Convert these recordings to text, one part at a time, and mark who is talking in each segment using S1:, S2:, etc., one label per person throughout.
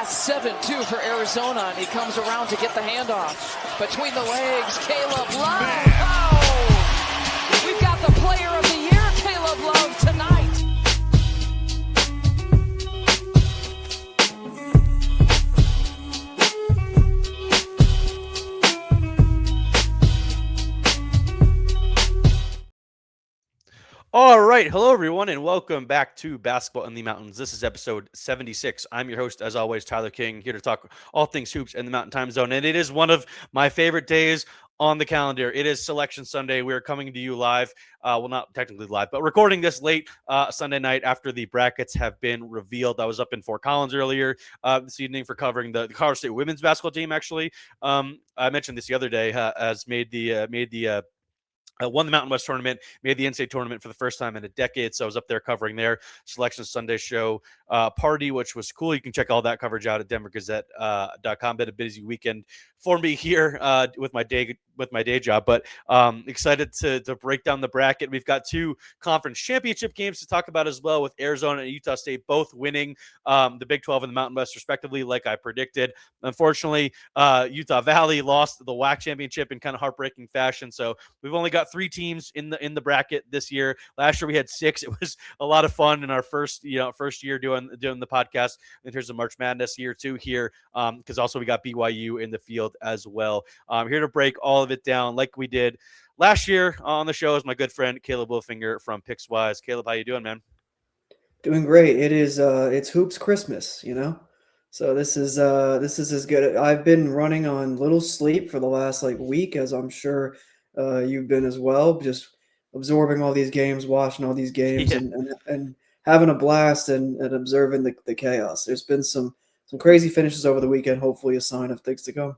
S1: It's 7-2 for Arizona, and he comes around to get the handoff. Between the legs, Caleb Love. Oh! We've got the player of the year, Caleb Love, tonight.
S2: All right. Hello, everyone, and welcome back to Basketball in the Mountains. This is episode 76. I'm your host, as always, Tyler King, here to talk all things hoops in the Mountain Time Zone. And it is one of my favorite days on the calendar. It is Selection Sunday. We are coming to you live. Well, not technically live, but recording this late Sunday night after the brackets have been revealed. I was up in Fort Collins earlier this evening for covering the Colorado State women's basketball team, actually. I mentioned this the other day, as won the Mountain West tournament, made the NCAA tournament for the first time in a decade. So I was up there covering their Selection Sunday show party, which was cool. You can check all that coverage out at denvergazette.com. Been a busy weekend for me here with my day job, but excited to break down the bracket. We've got two conference championship games to talk about as well, with Arizona and Utah State both winning the Big 12 and the Mountain West respectively, like I predicted. Unfortunately, Utah Valley lost the WAC championship in kind of heartbreaking fashion. So we've only got 3 teams in the bracket this year. Last year we had 6. It was a lot of fun in our first year doing the podcast in terms of March Madness. Year 2 here, because also we got BYU in the field as well. Here to break all of it down like we did last year on the show is my good friend Caleb Wilfinger from PicksWise. Caleb, how you doing, man?
S3: Doing great. It is it's hoops Christmas, So this is as good. I've been running on little sleep for the last week, as I'm sure you've been as well, just absorbing all these games, watching all these games,
S2: Yeah.
S3: and having a blast and observing the chaos. There's been some crazy finishes over the weekend, hopefully a sign of things to come.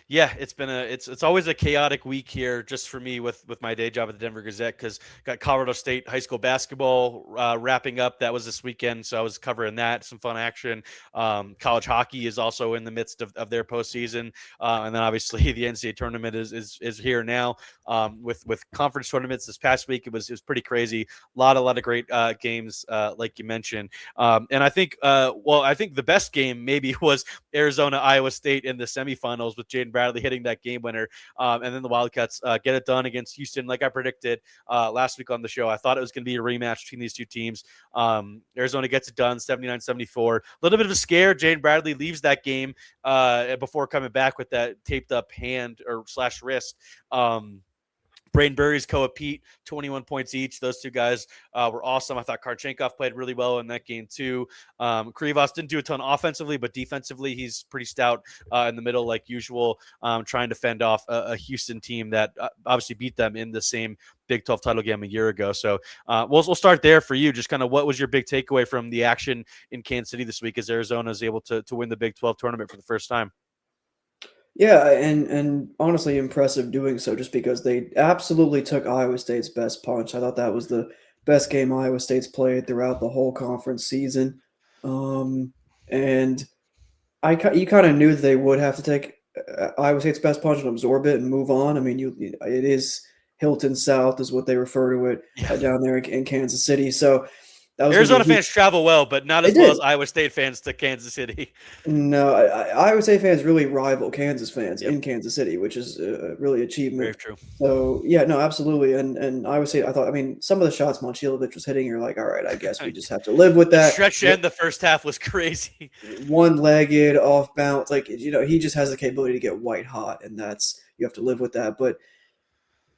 S2: Yeah, it's always a chaotic week here just for me with my day job at the Denver Gazette, because got Colorado State high school basketball wrapping up. That was this weekend, so I was covering that. Some fun action. College hockey is also in the midst of their postseason, and then obviously the NCAA tournament is here now. With conference tournaments this past week, it was pretty crazy. A lot of great games, like you mentioned. And I think the best game maybe was Arizona Iowa State in the semifinals, with Jaden Bradley hitting that game winner, and then the Wildcats get it done against Houston, like I predicted last week on the show. I thought it was going to be a rematch between these two teams. Arizona gets it done, 79-74. A little bit of a scare. Jaden Bradley leaves that game before coming back with that taped up hand or / wrist. Braden Burries, Koa Pete, 21 points each. Those two guys were awesome. I thought Karchenkov played really well in that game too. Krivas didn't do a ton offensively, but defensively he's pretty stout in the middle like usual, trying to fend off a Houston team that obviously beat them in the same Big 12 title game a year ago. So we'll start there for you. Just kind of what was your big takeaway from the action in Kansas City this week as Arizona is able to win the Big 12 tournament for the first time?
S3: Yeah, and honestly impressive doing so, just because they absolutely took Iowa State's best punch. I thought that was the best game Iowa State's played throughout the whole conference season. And you kind of knew that they would have to take Iowa State's best punch and absorb it and move on. I mean, it is Hilton South is what they refer to it down there in Kansas City. So that was
S2: Arizona fans travel well, but not as well as Iowa State fans to Kansas City.
S3: No, Iowa State fans really rival Kansas fans in Kansas City, which is really achievement.
S2: Very true.
S3: So, yeah, no, absolutely. And Iowa State, some of the shots Momcilovic was hitting, you're like, all right, I guess we just have to live with that.
S2: The stretch end the first half was crazy.
S3: One-legged, off bounce. He just has the capability to get white hot, and you have to live with that. But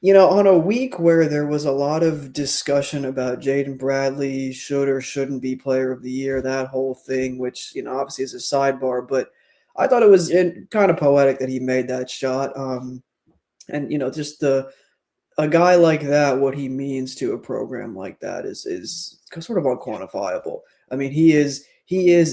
S3: on a week where there was a lot of discussion about Jaden Bradley should or shouldn't be player of the year, that whole thing, which, obviously is a sidebar, but I thought it was kind of poetic that he made that shot. And, just a guy like that, what he means to a program like that is sort of unquantifiable. I mean, he is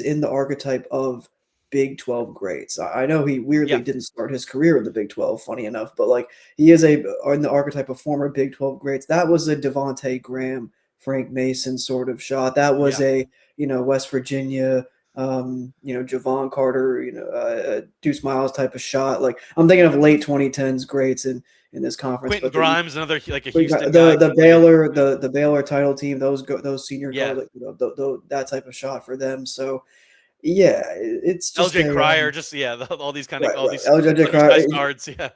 S3: in the archetype of Big 12 greats. I know he weirdly didn't start his career in the Big 12, funny enough, but he is in the archetype of former Big 12 greats. That was a Devontae Graham, Frank Mason sort of shot. That was a West Virginia, Javon Carter, Deuce Miles type of shot. I'm thinking of late 2010s greats in this conference.
S2: Quentin Grimes, another a Houston
S3: guy. The Baylor title team, those senior guys, that type of shot for them. So. Yeah, it's just
S2: LJ
S3: a
S2: Cryer, just all these kind of
S3: right,
S2: all
S3: right.
S2: these
S3: LJ Crowder,
S2: undersized guards. Yeah,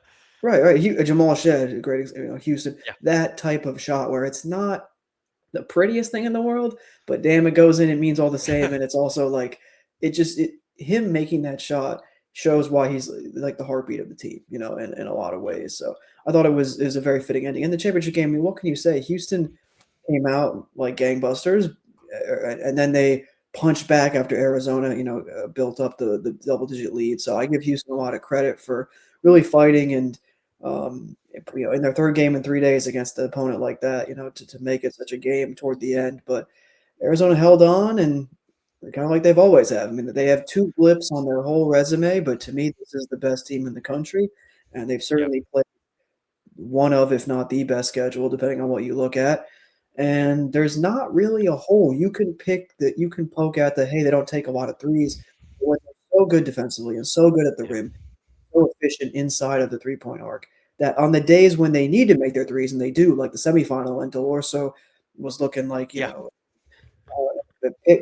S3: right. Jamal Shed, a great, Houston.
S2: yeah,
S3: That type of shot where it's not the prettiest thing in the world, but damn, it goes in. It means all the same, and it's also like him making that shot shows why he's like the heartbeat of the team, in a lot of
S2: yeah,
S3: ways. So I thought is a very fitting ending. In the championship game, I mean, what can you say? Houston came out like gangbusters, and then they punched back after Arizona, built up the double digit lead. So I give Houston a lot of credit for really fighting and in their third game in 3 days against the opponent like that, to make it such a game toward the end. But Arizona held on and kind of like they've always have. I mean, they have two blips on their whole resume, but to me, this is the best team in the country, and they've
S2: yep,
S3: certainly played one of, if not the best schedule, depending on what you look at. And there's not really a hole you can pick that you can poke at that, hey, they don't take a lot of threes. But when they're so good defensively and so good at the
S2: yep,
S3: rim, so efficient inside of the 3-point arc, that on the days when they need to make their threes, and they do, like the semifinal, and Delorso was looking like,
S2: yeah,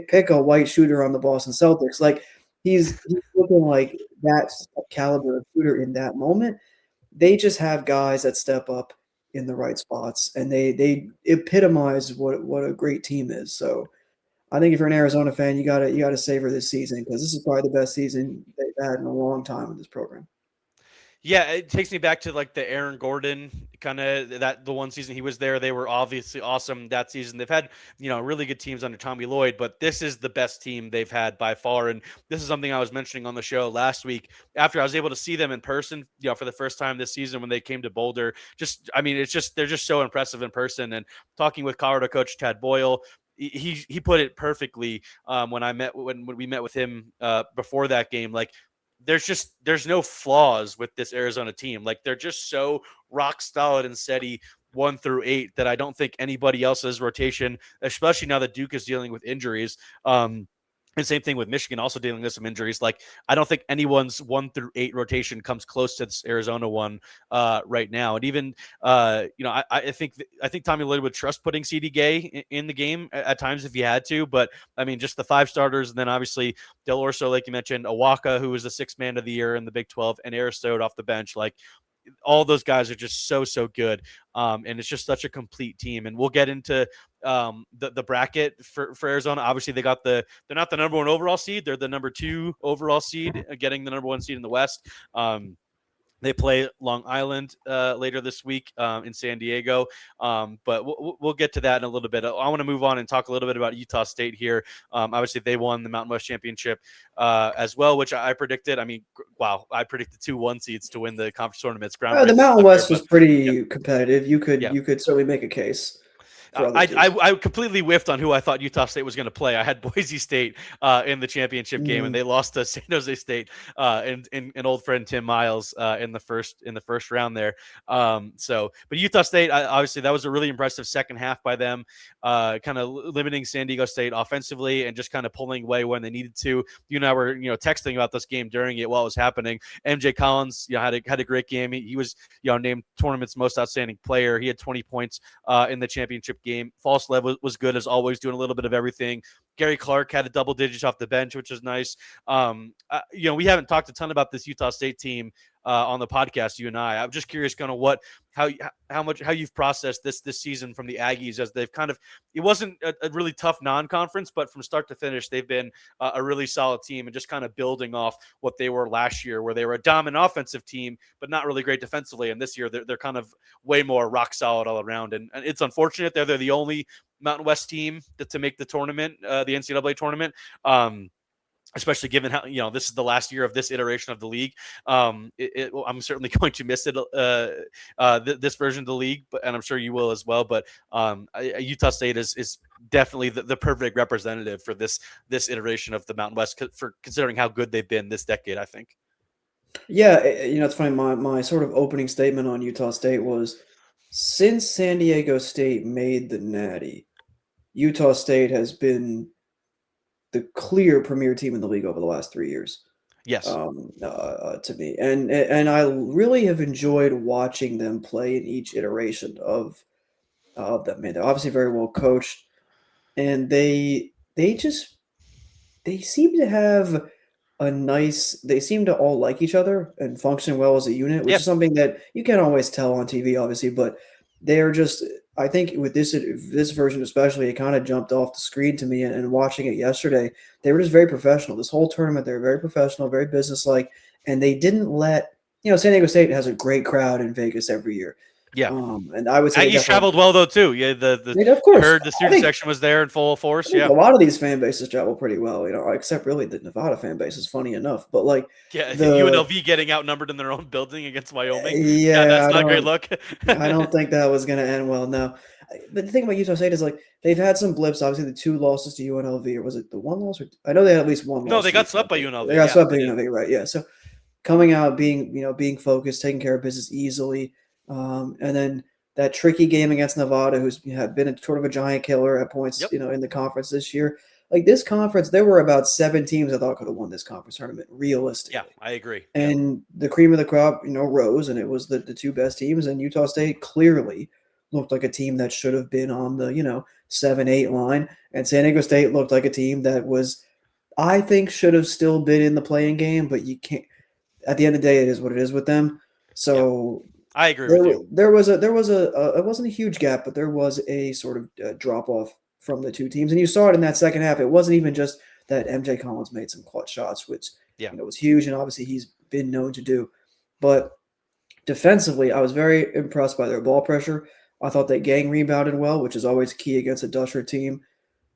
S3: pick a white shooter on the Boston Celtics. Like he's looking like that caliber of shooter in that moment. They just have guys that step up in the right spots, and they epitomize what a great team is. So I think if you're an Arizona fan, you gotta savor this season because this is probably the best season they've had in a long time with this program.
S2: yeah. It takes me back to like the Aaron Gordon kind of that the one season he was there. They were obviously awesome that season. They've had really good teams under Tommy Lloyd, but this is the best team they've had by far. And this is something I was mentioning on the show last week after I was able to see them in person, for the first time this season when they came to Boulder. Just I mean, it's just they're just so impressive in person. And talking with Colorado coach Tad Boyle, he put it perfectly when we met with him before that game. Like there's no flaws with this Arizona team. Like they're just so rock solid and steady 1 through 8 that I don't think anybody else's rotation, especially now that Duke is dealing with injuries. And same thing with Michigan also dealing with some injuries. Like I don't think anyone's 1 through 8 rotation comes close to this Arizona one right now. And even I think Tommy Lloyd would trust putting CD Gay in the game at times if he had to. But I mean, just the 5 starters, and then obviously Del Orso, like you mentioned, Awaka, who was the 6th man of the year in the Big 12, and Aristote off the bench. Like all those guys are just so good, and it's just such a complete team. And we'll get into the bracket for Arizona. Obviously, they're not the number 1 overall seed; they're the number 2 overall seed, getting the number 1 seed in the West. They play Long Island later this week in San Diego, but we'll get to that in a little bit. I want to move on and talk a little bit about Utah State here. Obviously, they won the Mountain West Championship as well, which I predicted. I mean, wow, I predicted 2 1 seeds to win the conference tournament. It's
S3: The
S2: groundbreaking
S3: Mountain
S2: stuff here,
S3: West
S2: but
S3: was pretty competitive. You could
S2: yeah.
S3: you could certainly make a case for other
S2: I,
S3: teams.
S2: I completely whiffed on who I thought Utah State was going to play. I had Boise State in the championship game, and they lost to San Jose State and an old friend Tim Miles in the first round there. But Utah State, obviously, that was a really impressive second half by them, kind of limiting San Diego State offensively and just kind of pulling away when they needed to. You and I were texting about this game during it while it was happening. MJ Collins, had a great game. He was named tournament's most outstanding player. He had 20 points in the championship game. False Lev was good as always, doing a little bit of everything. Gary Clark had a double digits off the bench, which is nice. We haven't talked a ton about this Utah State team on the podcast, you and I. I'm just curious kind of how you've processed this season from the Aggies, as they've kind of, it wasn't a really tough non-conference, but from start to finish, they've been a really solid team and just kind of building off what they were last year, where they were a dominant offensive team, but not really great defensively. And this year they're kind of way more rock solid all around. And it's unfortunate they're the only Mountain West team to make the tournament, the NCAA tournament. Especially given how this is the last year of this iteration of the league. I'm certainly going to miss it, this version of the league, and I'm sure you will as well. But Utah State is definitely the perfect representative for this iteration of the Mountain West, for considering how good they've been this decade, I think.
S3: Yeah, it's funny. My sort of opening statement on Utah State was, since San Diego State made the Natty, Utah State has been the clear premier team in the league over the last 3 years.
S2: Yes.
S3: To me, and I really have enjoyed watching them play in each iteration of them. Man, they're obviously very well coached, and they they seem to have they seem to all like each other and function well as a unit, which
S2: Yeah,
S3: is something that you can't always tell on TV, obviously, but they're just, I think with this version especially, it kind of jumped off the screen to me, and watching it yesterday, they were just very professional. This whole tournament, they were very professional, very businesslike, and they didn't let, San Diego State has a great crowd in Vegas every year.
S2: yeah.
S3: And I would say they
S2: Aggies
S3: definitely,
S2: traveled well though too. Yeah, the
S3: of
S2: I
S3: course,
S2: heard the
S3: I
S2: student
S3: think
S2: section was there in full
S3: I
S2: force.
S3: think
S2: Yeah,
S3: a lot of these fan bases travel pretty well, except really the Nevada fan base is funny enough. But like
S2: yeah.
S3: the
S2: UNLV getting outnumbered in their own building against Wyoming. Yeah,
S3: yeah,
S2: that's not a great look.
S3: I don't think that was gonna end well. No, but the thing about Utah State is like they've had some blips. Obviously, the two losses to UNLV, or was it the one loss? Or I know they had at least one
S2: No,
S3: loss.
S2: they
S3: To
S2: got
S3: Utah
S2: swept by
S3: State.
S2: UNLV.
S3: They got
S2: Yeah,
S3: swept by
S2: they did.
S3: UNLV, right? Yeah. So coming out, being focused, taking care of business easily, and then that tricky game against Nevada, who's had been a sort of a giant killer at points,
S2: Yep.
S3: in the conference this year. Like this conference, there were about 7 teams I thought could have won this conference tournament
S2: Yeah,
S3: realistically.
S2: I agree. Yep.
S3: And the cream of the crop, rose, and it was the two best teams. And Utah State clearly looked like a team that should have been on the 7-8 line, and San Diego State looked like a team that was, I think, should have still been in the playing game, but you can't. At the end of the day, it is what it is with them.
S2: Yep.
S3: So
S2: I agree with you.
S3: there was a it wasn't a huge gap, but there was a sort of drop off from the two teams, and you saw it in that second half. It wasn't even just that MJ Collins made some clutch shots, which
S2: Yeah.
S3: was huge, and obviously he's been known to do. But defensively, I was very impressed by their ball pressure. I thought they gang rebounded well, which is always key against a Dutcher team.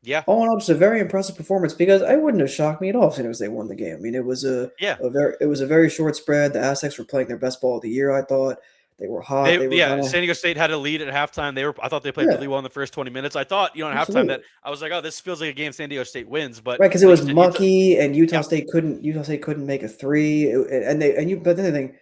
S2: Yeah.
S3: All in all, just a very impressive performance, because I wouldn't have shocked me at all if San Diego State won the game. I mean, it was
S2: Yeah.
S3: it was a very short spread. The Aztecs were playing their best ball of the year. I thought they were hot. They were
S2: San Diego State had a lead at halftime. I thought they played really well in the first 20 minutes. I thought, at halftime that I was like, oh, this feels like a game San Diego State wins, but
S3: right, because it
S2: like
S3: was
S2: you said,
S3: mucky, and Utah State couldn't make a three, but the other thing,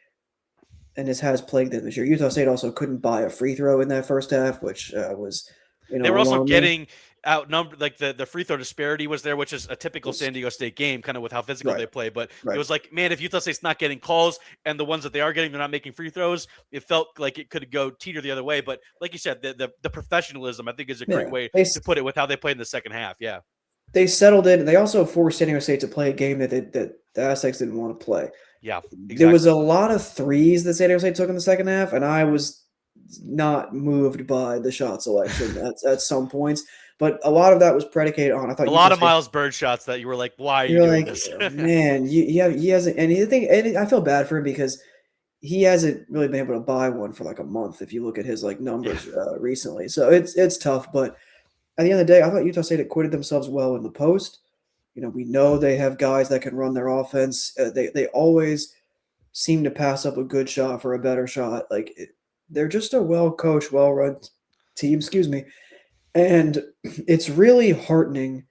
S3: and this has plagued them this year, Utah State also couldn't buy a free throw in that first half, which was
S2: they were also
S3: alarming.
S2: getting outnumbered. Like the free throw disparity was there, which is a typical San Diego State game, kind of with how physical they play. But it was like, man, if Utah State's not getting calls, and the ones that they are getting, they're not making free throws, it felt like it could go teeter the other way. But like you said, the professionalism, I think, is a great way to put it with how they played in the second half. Yeah.
S3: They settled in. They also forced San Diego State to play a game that the Aztecs didn't want to play.
S2: Yeah, exactly.
S3: There was a lot of threes that San Diego State took in the second half, and I was not moved by the shot selection at some points. But a lot of that was predicated on, I thought,
S2: a lot of Miles Bird shots that you were like, why are you doing this?
S3: Man, he hasn't. And I feel bad for him because he hasn't really been able to buy one for like a month if you look at his numbers recently. So it's tough. But at the end of the day, I thought Utah State acquitted themselves well in the post. We know they have guys that can run their offense. They always seem to pass up a good shot for a better shot. They're just a well-coached, well-run team, and it's really heartening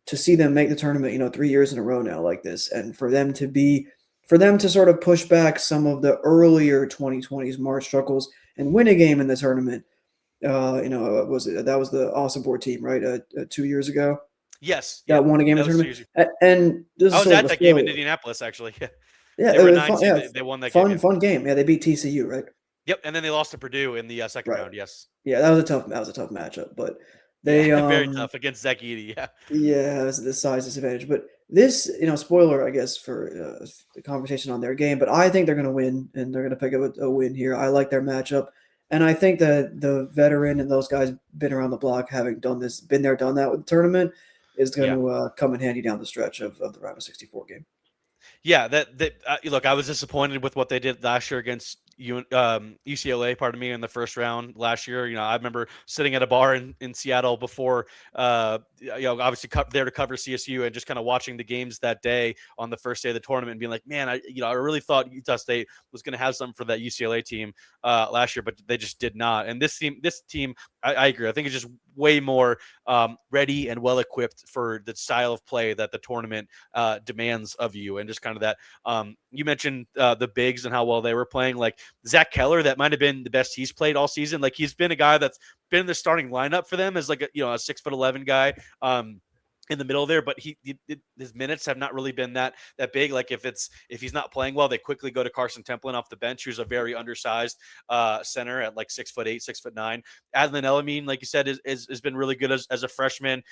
S3: to see them make the tournament, 3 years in a row now like this, and for them to sort of push back some of the earlier 2020s March struggles and win a game in the tournament. That was the Awesome Board team, right? 2 years ago.
S2: Yes,
S3: that won a game in the tournament. And this
S2: I was at that game in Indianapolis, actually.
S3: Yeah,
S2: they were 9 they won that game.
S3: Fun game. Yeah, they beat TCU, right?
S2: Yep, and then they lost to Purdue in the second round. Yes.
S3: Yeah, that was a tough matchup, but they
S2: very tough against Zach Edey. Yeah.
S3: Yeah, it was the size disadvantage, but this, spoiler, I guess, for the conversation on their game, but I think they're going to win, and they're going to pick up a win here. I like their matchup, and I think that the veteran and those guys been around the block, having done this, been there, done that with the tournament, is going to come in handy down the stretch of the round of 64 game.
S2: Yeah, look, I was disappointed with what they did last year against UCLA, pardon me, in the first round last year. I remember sitting at a bar in Seattle before, obviously there to cover CSU, and just kind of watching the games that day on the first day of the tournament and being like, man, I really thought Utah State was going to have something for that UCLA team last year, but they just did not. And this team, I agree. I think it's just way more ready and well equipped for the style of play that the tournament demands of you, and just kind of that. You mentioned the bigs and how well they were playing. Like Zach Keller, that might have been the best he's played all season. Like he's been a guy that's been in the starting lineup for them as like a 6'11" guy. in the middle there, but his minutes have not really been that big. Like if he's not playing well, they quickly go to Carson Templin off the bench, who's a very undersized center at like 6'8", 6'9". Adlin Elamine, like you said, has been really good as a freshman.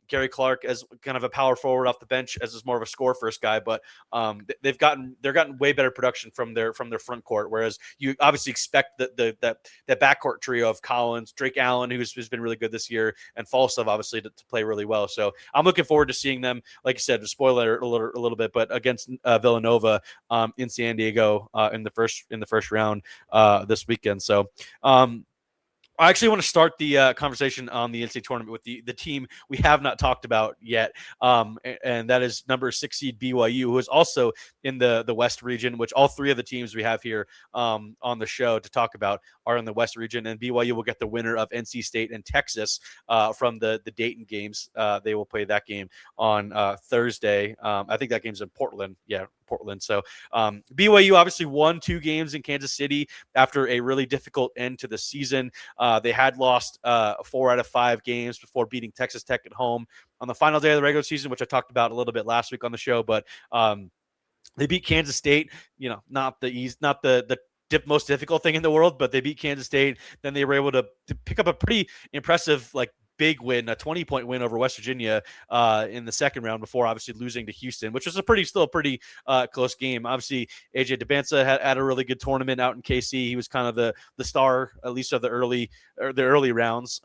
S2: Gary Clark as kind of a power forward off the bench as more of a score first guy, but they're gotten way better production from their front court. Whereas you obviously expect that backcourt trio of Collins, Drake Allen, who's been really good this year, and Falstaff obviously to play really well. So I'm looking forward to seeing them, like I said, to spoiler a little bit, but against Villanova in San Diego in the first round this weekend. So I actually want to start the conversation on the NCAA tournament with the team we have not talked about yet, and that is number 6 seed BYU, who is also in the West region, which all three of the teams we have here on the show to talk about are in the West region, and BYU will get the winner of NC State and Texas from the Dayton games. They will play that game on Thursday. I think that game's in Portland. Yeah, Portland. So BYU obviously won 2 games in Kansas City after a really difficult end to the season. They had lost 4 out of 5 games before beating Texas Tech at home on the final day of the regular season, which I talked about a little bit last week on the show. But they beat Kansas State, not the most difficult thing in the world, but they beat Kansas State. Then they were able to pick up a pretty impressive, big win, a 20-point win over West Virginia in the second round before obviously losing to Houston, which was still a pretty close game. Obviously, AJ DeBanza had a really good tournament out in KC. He was kind of the star, at least of the early rounds.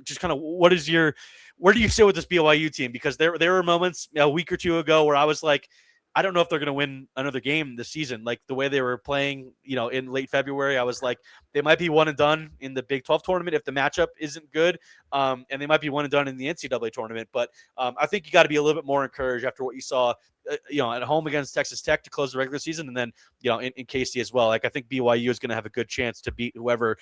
S2: Just kind of where do you sit with this BYU team? Because there were moments a week or two ago where I was like, I don't know if they're going to win another game this season. Like the way they were playing, in late February, I was like, they might be one and done in the Big 12 tournament if the matchup isn't good. And they might be one and done in the NCAA tournament. But I think you got to be a little bit more encouraged after what you saw, at home against Texas Tech to close the regular season. And then, in KC as well. Like I think BYU is going to have a good chance to beat whoever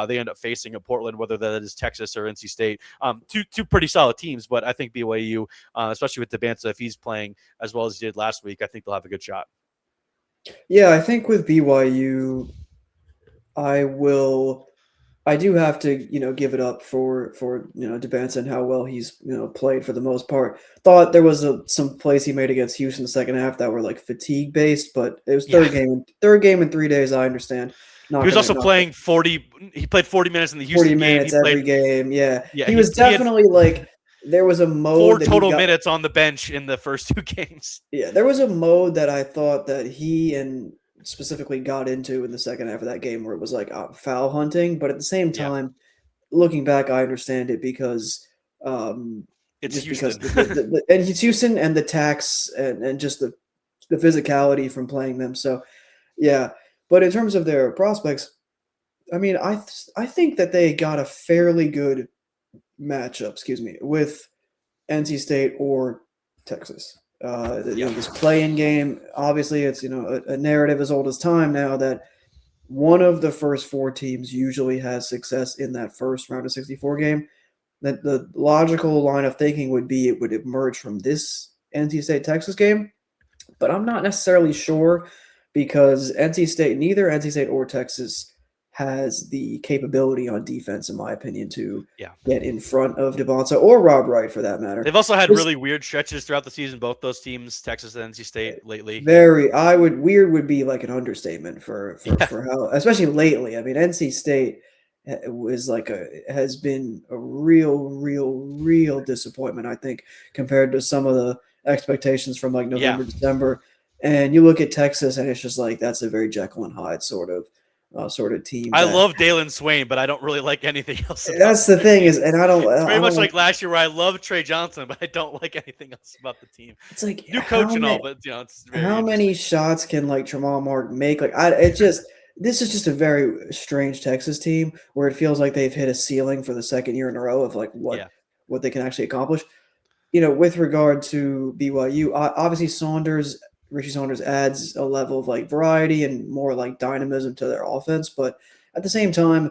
S2: they end up facing in Portland, whether that is Texas or NC State. Two pretty solid teams, but I think BYU, especially with DeBanza, if he's playing as well as he did last week, I think they'll have a good shot.
S3: Yeah, I think with BYU, I do have to, give it up for DeBanza and how well he's, played for the most part. Thought there was some plays he made against Houston in the second half that were fatigue based, but it was third game in 3 days. I understand.
S2: He was also playing 40. He played 40 minutes in the Houston
S3: 40 minutes
S2: game.
S3: Every game. Yeah. He was definitely there was a mode
S2: 4 total minutes on the bench in the first 2 games.
S3: Yeah, there was a mode that I thought that he and specifically got into in the second half of that game where it was foul hunting, but at the same time, looking back, I understand it because
S2: it's
S3: just
S2: Houston.
S3: because and it's Houston and the tax and just the physicality from playing them. So yeah, but in terms of their prospects, I mean, I think that they got a fairly good matchup, with NC State or Texas. This play-in game, obviously it's a narrative as old as time now that one of the first 4 teams usually has success in that first round of 64 game. That the logical line of thinking would be it would emerge from this NC State Texas game, but I'm not necessarily sure because neither NC State or Texas has the capability on defense, in my opinion, to get in front of DeBanza or Rob Wright for that matter.
S2: They've also had really weird stretches throughout the season, both those teams, Texas and NC State, lately.
S3: Weird would be an understatement for how, especially lately. I mean, NC State has been a real disappointment, I think, compared to some of the expectations from November, December. And you look at Texas, and it's just that's a very Jekyll and Hyde sort of team.
S2: I love Dalen Swain, but I don't really like anything else.
S3: That's the thing is, and I don't.
S2: It's very much like last year where I love Trey Johnson, but I don't like anything else about the team.
S3: It's
S2: new coach and all, but it's very
S3: how many shots can Tremont Mark make? This is just a very strange Texas team where it feels like they've hit a ceiling for the second year in a row of what they can actually accomplish. With regard to BYU, obviously Richie Saunders adds a level of variety and more dynamism to their offense. But at the same time,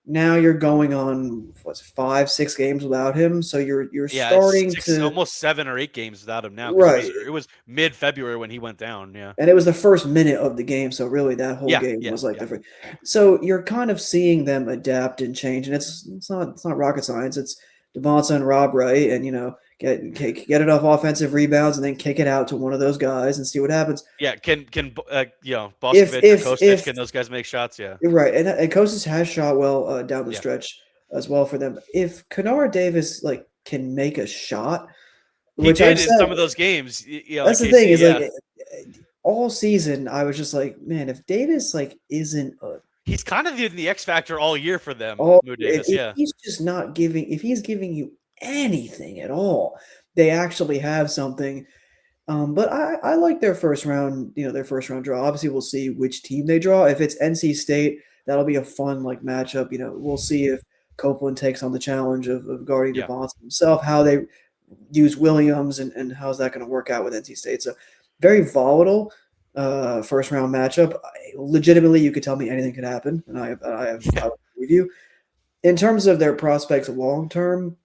S3: now you're going on 5-6 games without him. So you're starting to
S2: almost 7 or 8 games without him now.
S3: Right.
S2: It was mid-February when he went down. Yeah.
S3: And it was the first minute of the game. So really that whole game was different. So you're kind of seeing them adapt and change. And it's not rocket science. It's DeBanza and Rob Wright and, get enough offensive rebounds and then kick it out to one of those guys and see what happens.
S2: Yeah, can
S3: If
S2: Boscovich or
S3: if
S2: Kostic,
S3: if
S2: can those guys make shots? Yeah,
S3: right, and Kostas has shot well down the
S2: yeah.
S3: stretch as well for them. If Kennard Davis can make a shot,
S2: He
S3: which
S2: did
S3: I've
S2: in
S3: said,
S2: some of those games.
S3: that's the thing
S2: KC.
S3: is
S2: Yeah,
S3: all season I was just like, man, if Davis isn't
S2: he's kind of the X factor all year for them.
S3: all
S2: Mo Davis.
S3: if
S2: Yeah,
S3: he's just not giving if he's giving you anything at all, they actually have something. But I like their first round, their first round draw. Obviously, we'll see which team they draw. If it's NC State, that'll be a fun matchup. We'll see if Copeland takes on the challenge of guarding
S2: yeah.
S3: DeBonce himself, how they use Williams, and how's that going to work out with NC State. So very volatile first round matchup. Legitimately, you could tell me anything could happen, and I would believe you. In terms of their prospects long term,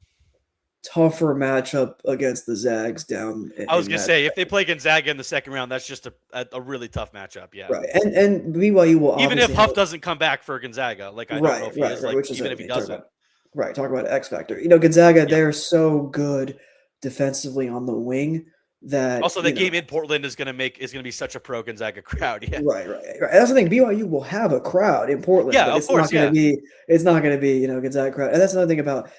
S3: tougher matchup against the Zags down
S2: I was
S3: in
S2: gonna
S3: that.
S2: say if they play Gonzaga in the second round, that's just a really tough matchup. Yeah,
S3: Right, and BYU will
S2: even if
S3: obviously
S2: Huff
S3: have
S2: doesn't come back for Gonzaga, I don't know if he is.
S3: which is
S2: Even if he doesn't,
S3: talk about X factor. Gonzaga,
S2: yeah.
S3: they're so good defensively on the wing that
S2: Also, the game in Portland is gonna be such a pro Gonzaga crowd. Yeah,
S3: right. That's the thing. BYU will have a crowd in Portland,
S2: yeah,
S3: but
S2: of course,
S3: it's not gonna be Gonzaga crowd, and that's another thing about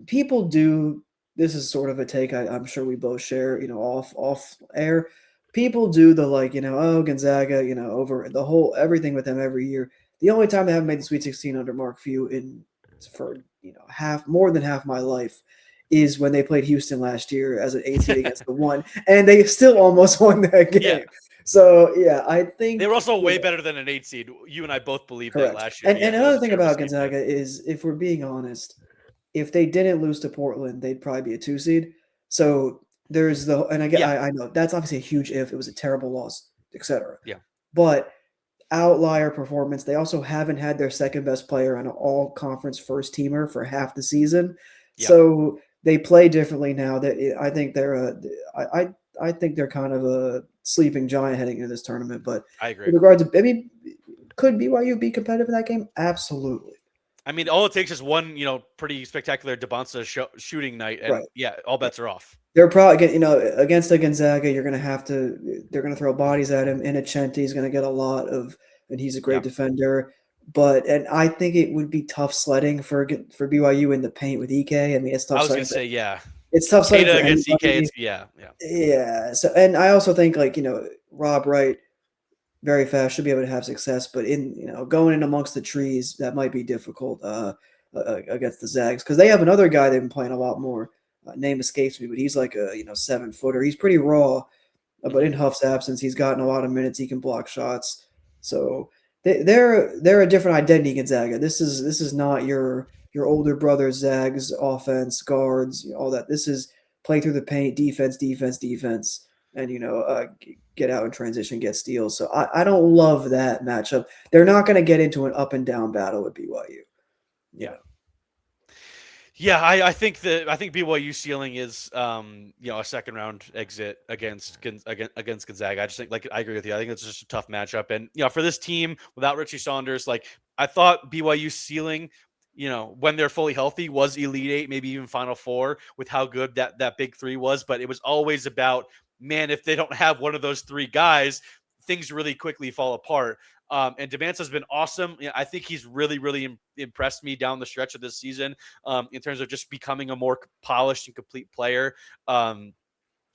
S3: people do. This is sort of a take I'm sure we both share, off air. People do the oh, Gonzaga, over the whole everything with them every year. The only time they haven't made the Sweet 16 under Mark Few for more than half my life is when they played Houston last year as an 8 seed against the 1, and they still almost won that game.
S2: Yeah.
S3: So yeah, I think
S2: they were also way better than an 8 seed. You and I both believed that
S3: correct.
S2: last year.
S3: And another thing about Gonzaga is, if we're being honest, if they didn't lose to Portland, they'd probably be a 2 seed. So there's and again, I know that's obviously a huge if. It was a terrible loss, etc.
S2: Yeah.
S3: But outlier performance. They also haven't had their second best player on an all conference first teamer for half the season.
S2: Yeah.
S3: So they play differently now. That I think I think they're kind of a sleeping giant heading into this tournament. But
S2: I agree.
S3: with regard to, could BYU be competitive in that game? Absolutely.
S2: I mean, all it takes is one, pretty spectacular DeBonce shooting night, and all bets are off.
S3: They're probably, against a Gonzaga, they're going to throw bodies at him. Innocenti's going to get a lot of, and he's a great defender. And I think it would be tough sledding for BYU in the paint with EK. I mean, it's tough.
S2: I was going to say,
S3: it's tough sledding
S2: against EK.
S3: Yeah. So, and I also think Rob Wright, very fast, should be able to have success, but going in amongst the trees, that might be difficult against the Zags, because they have another guy they've been playing a lot more. Name escapes me, but he's like a 7-footer. He's pretty raw, but in Huff's absence, he's gotten a lot of minutes. He can block shots, so they're a different identity. Gonzaga. This is not your older brother Zags offense, guards, all that. This is play through the paint, defense, and get out in transition, get steals. So I don't love that matchup. They're not going to get into an up and down battle with BYU.
S2: Yeah. Yeah, I think BYU ceiling is a second round exit against Gonzaga. I just think I agree with you. I think it's just a tough matchup, and for this team without Richie Saunders, I thought BYU ceiling, when they're fully healthy, was Elite Eight, maybe even Final Four, with how good that big three was. But it was always about, man, if they don't have one of those three guys, things really quickly fall apart. And Devance has been awesome. I think he's really, really impressed me down the stretch of this season in terms of just becoming a more polished and complete player.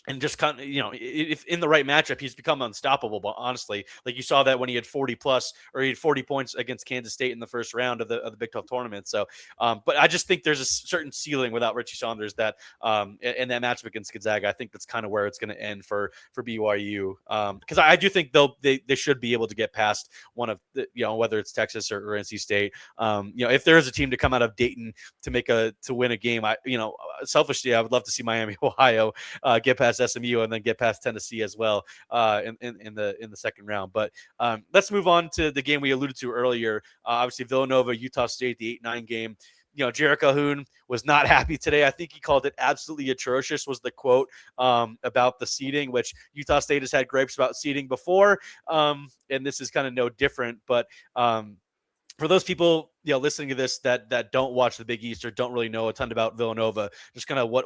S2: And just kind of, if in the right matchup, he's become unstoppable. But honestly, you saw that when he had 40 points against Kansas State in the first round of the Big 12 tournament. So, but I just think there's a certain ceiling without Richie Saunders that, and that matchup against Gonzaga, I think that's kind of where it's going to end for BYU. Because I do think they should be able to get past one of the, whether it's Texas or NC State. If there is a team to come out of Dayton to win a game, selfishly, I would love to see Miami, Ohio get past SMU and then get past Tennessee as well in the second round. But let's move on to the game we alluded to earlier. Obviously, Villanova, Utah State, the 8-9 game. Jarrett Calhoun was not happy today. I think he called it absolutely atrocious, was the quote about the seeding, which Utah State has had gripes about seeding before. And this is kind of no different. But for those people listening to this that don't watch the Big East or don't really know a ton about Villanova, just kind of what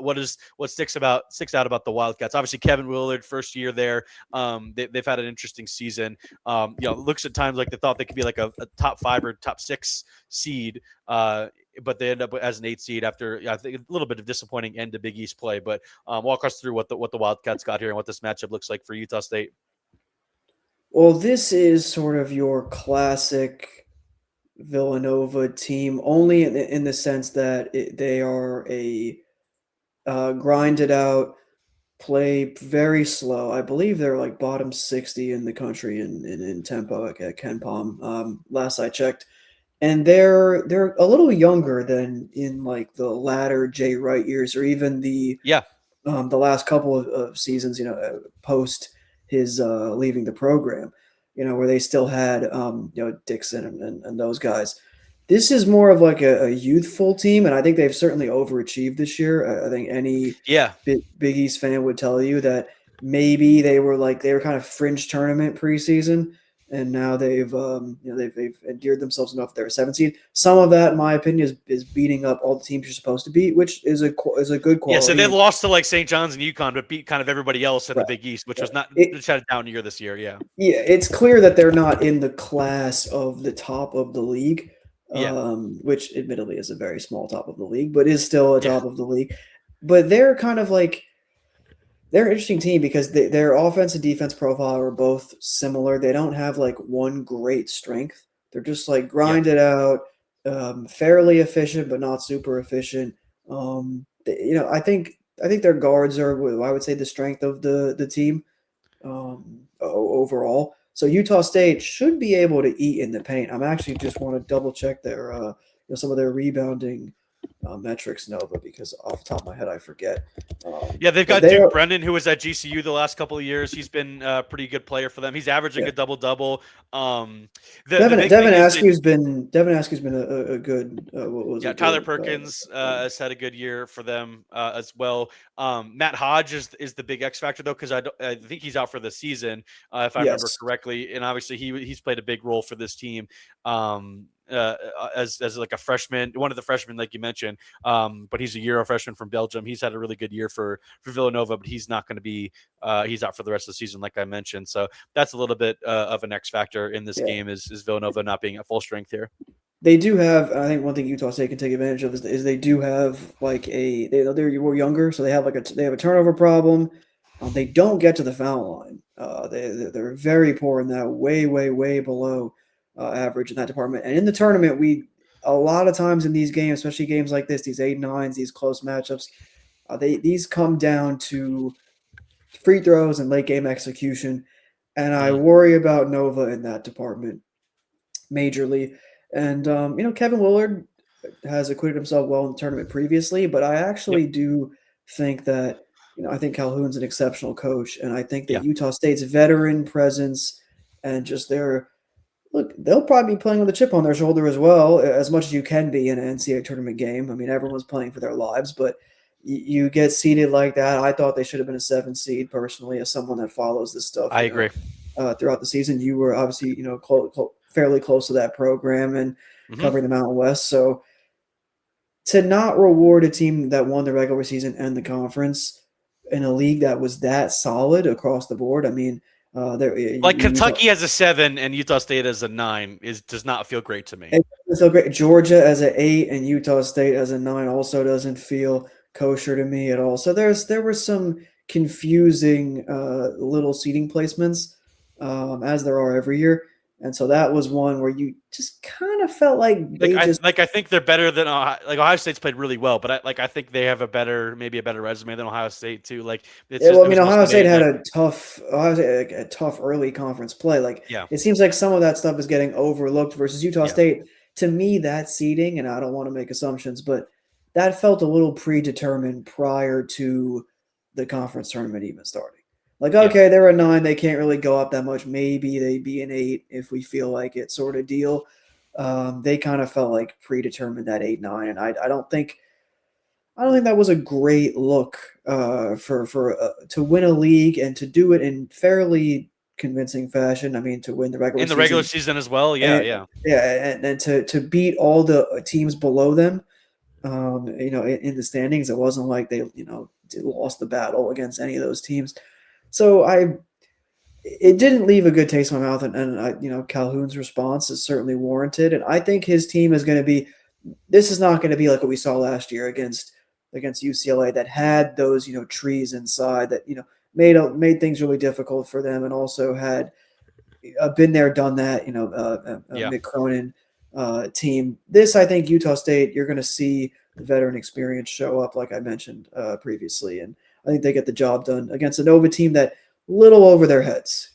S2: sticks out about the Wildcats. Obviously, Kevin Willard, first year there, they've had an interesting season. Looks at times like they thought they could be like a top 5 or top 6 seed, but they end up as an 8 seed after I think a little bit of disappointing end to Big East play. But walk us through what the Wildcats got here and what this matchup looks like for Utah State.
S3: Well, this is sort of your classic Villanova team, only in the sense that they are a grinded out, play very slow. I believe they're like bottom 60 in the country in tempo at KenPom. Last I checked, and they're a little younger than in like the latter Jay Wright years, or even the last couple of seasons. Post his leaving the program. Where they still had, Dixon and those guys. This is more of like a youthful team, and I think they've certainly overachieved this year. I think any Big East fan would tell you that maybe they were kind of fringe tournament preseason, and now they've endeared themselves enough. They're a 7 seed. Some of that, in my opinion, is beating up all the teams you're supposed to beat, which is a good quality.
S2: Yeah, so they lost to like St. John's and UConn, but beat kind of everybody else in the Big East, which was not which had a down year this year. Yeah,
S3: it's clear that they're not in the class of the top of the league, which admittedly is a very small top of the league, but is still a top of the league. But they're kind of like. They're an interesting team because their offense and defense profile are both similar. They don't have like one great strength. They're just like grinded out, fairly efficient, but not super efficient. I think their guards are, I would say, the strength of the team overall. So Utah State should be able to eat in the paint. I'm actually just want to double check their some of their rebounding metrics, Nova, because off the top of my head I forget.
S2: They've got Duke Brendan, who was at GCU the last couple of years. He's been a pretty good player for them. He's averaging a double-double.
S3: Devin Askew's been a good.
S2: Tyler Perkins has had a good year for them as well. Matt Hodge is the big X factor though, because I think he's out for the season if I remember correctly, and obviously he's played a big role for this team. As like a freshman, one of the freshmen, like you mentioned, but he's a Euro freshman from Belgium. He's had a really good year for Villanova, but he's not going to be he's out for the rest of the season, like I mentioned. So that's a little bit of an X factor in this game is Villanova not being at full strength here.
S3: They do have, I think one thing Utah State can take advantage of is they do have like they're younger, so they have a turnover problem. They don't get to the foul line. They're very poor in that, way below average in that department. And in the tournament, a lot of times in these games, especially games like this, these 8-9s, these close matchups, these come down to free throws and late game execution. And I worry about Nova in that department majorly. And Kevin Willard has acquitted himself well in the tournament previously, but I actually do think that I think Calhoun's an exceptional coach, and I think that Utah State's veteran presence and just they'll probably be playing with a chip on their shoulder as well, as much as you can be in an NCAA tournament game. I mean, everyone's playing for their lives, but you get seeded like that. I thought they should have been a 7 seed personally, as someone that follows this stuff.
S2: I agree.
S3: Throughout the season, you were obviously fairly close to that program and covering the Mountain West. So to not reward a team that won the regular season and the conference in a league that was that solid across the board, I mean.
S2: Kentucky as a 7 and Utah State as a 9 does not feel great to me.
S3: It doesn't feel great. Georgia as an 8 and Utah State as a 9 also doesn't feel kosher to me at all. So there were some confusing little seating placements as there are every year. And so that was one where you just kind of felt like
S2: I think they're better than Ohio State's played really well, but I think they have maybe a better resume than Ohio State too.
S3: Ohio State had a tough early conference play. It seems like some of that stuff is getting overlooked versus Utah State. To me, that seeding, and I don't want to make assumptions, but that felt a little predetermined prior to the conference tournament even starting. They're a 9. They can't really go up that much. Maybe they'd be an 8 if we feel like it, sort of deal. They kind of felt like predetermined that 8-9, and I don't think that was a great look for to win a league and to do it in fairly convincing fashion. I mean, to win the regular
S2: In the
S3: season.
S2: regular season as well. Yeah,
S3: and,
S2: yeah.
S3: Yeah, and to beat all the teams below them, in the standings. It wasn't like they, lost the battle against any of those teams. So it didn't leave a good taste in my mouth, and Calhoun's response is certainly warranted. And I think his team is going to be. This is not going to be like what we saw last year against UCLA that had those trees inside that made things really difficult for them, and also had been there, done that.
S2: Yeah.
S3: Mick Cronin team. This, I think, Utah State, you're going to see the veteran experience show up, like I mentioned previously, and I think they get the job done against a Nova team that little over their heads.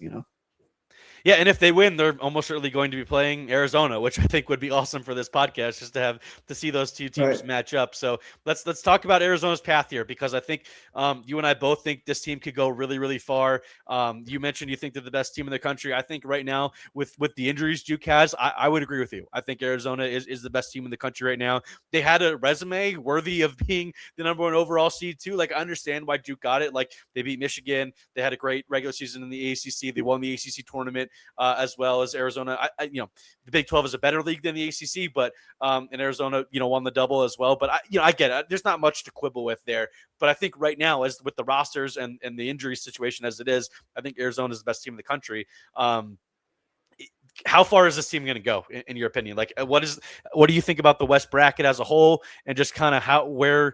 S2: Yeah, and if they win, they're almost certainly going to be playing Arizona, which I think would be awesome for this podcast, just to see those two teams match up. So let's talk about Arizona's path here, because I think you and I both think this team could go really, really far. You mentioned you think they're the best team in the country. I think right now with the injuries Duke has, I would agree with you. I think Arizona is the best team in the country right now. They had a resume worthy of being the number 1 overall seed too. Like, I understand why Duke got it. Like, they beat Michigan. They had a great regular season in the ACC. They won the ACC tournament. As well as Arizona. The Big 12 is a better league than the ACC, but and Arizona, won the double as well. But I get it. There's not much to quibble with there. But I think right now, as with the rosters and the injury situation as it is, I think Arizona is the best team in the country. How far is this team going to go, in your opinion? Like, what do you think about the West bracket as a whole, and just kind of where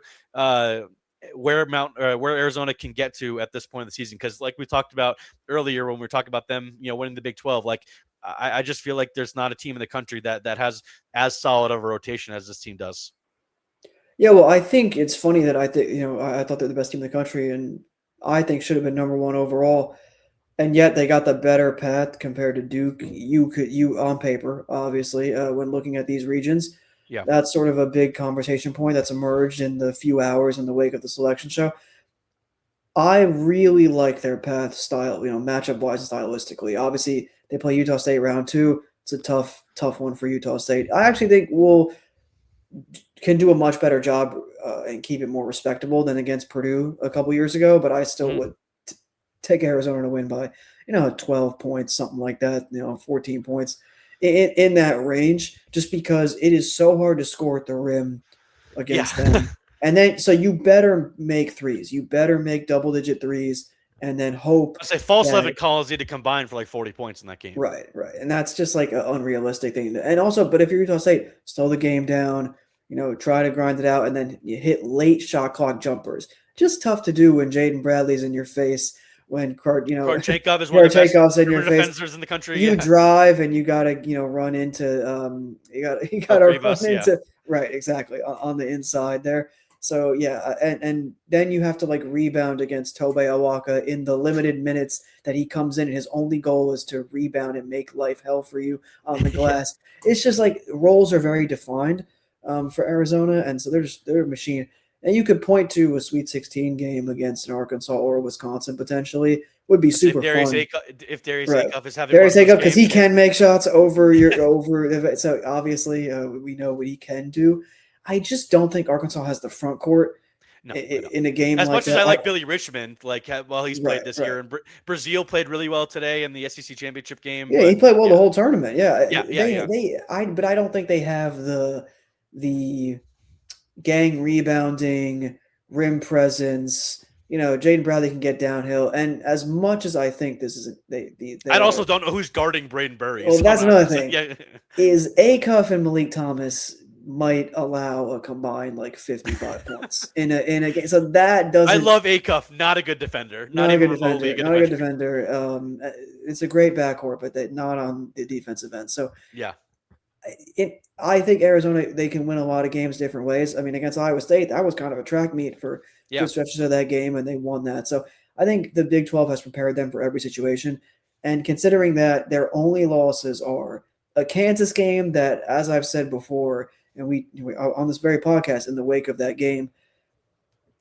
S2: Arizona can get to at this point in the season? Because like we talked about earlier when we were talking about them, winning the Big 12, like I just feel like there's not a team in the country that has as solid of a rotation as this team does.
S3: Yeah, well, I think it's funny that I think I thought they're the best team in the country, and I think should have been number 1 overall, and yet they got the better path compared to Duke. You on paper, obviously, when looking at these regions.
S2: Yeah.
S3: That's sort of a big conversation point that's emerged in the few hours in the wake of the selection show. I really like their path style, matchup-wise and stylistically. Obviously, they play Utah State round 2. It's a tough one for Utah State. I actually think can do a much better job and keep it more respectable than against Purdue a couple years ago, but I still would take Arizona to win by, 12 points, something like that, 14 points. In that range, just because it is so hard to score at the rim against them. And then, so you better make threes. You better make double-digit threes, and then hope.
S2: I say False Levitt Collins need to combine for like 40 points in that game.
S3: Right. And that's just like an unrealistic thing. And also, but if you're Utah State, slow the game down, try to grind it out, and then you hit late shot clock jumpers. Just tough to do when Jaden Bradley's in your face. When
S2: Korchakov is one of the best
S3: in your
S2: defenders
S3: face
S2: in the country.
S3: You drive and you gotta run into you gotta run into right, exactly, on the inside there. So yeah, and then you have to like rebound against Tobe Awaka in the limited minutes that he comes in, and his only goal is to rebound and make life hell for you on the glass. It's just like roles are very defined for Arizona, and so they're a machine. And you could point to a Sweet 16 game against an Arkansas or Wisconsin potentially. Would be super fun.
S2: If Darius Acuff is having
S3: Darius Acuff, because he can make shots over. So obviously we know what he can do. I just don't think Arkansas has the front court in a game
S2: as
S3: like
S2: much
S3: that.
S2: as I like Billy Richmond, he's played this year, and Brazil played really well today in the SEC championship game.
S3: Yeah, he played well the whole tournament.
S2: Yeah.
S3: But I don't think they have the gang rebounding, rim presence. Jaden Bradley can get downhill, and as much as I think this is
S2: I also don't know who's guarding Braden Burry.
S3: Well, that's another thing. Is Acuff and Malik Thomas might allow a combined like 55 points in a game. So that doesn't.
S2: I love Acuff, not a good defender. Not a good
S3: defender. It's a great backcourt, but not on the defensive end. So
S2: yeah.
S3: I think Arizona, they can win a lot of games different ways. I mean, against Iowa State, that was kind of a track meet for good stretches of that game, and they won that. So I think the Big 12 has prepared them for every situation. And considering that their only losses are a Kansas game that, as I've said before, and we on this very podcast, in the wake of that game,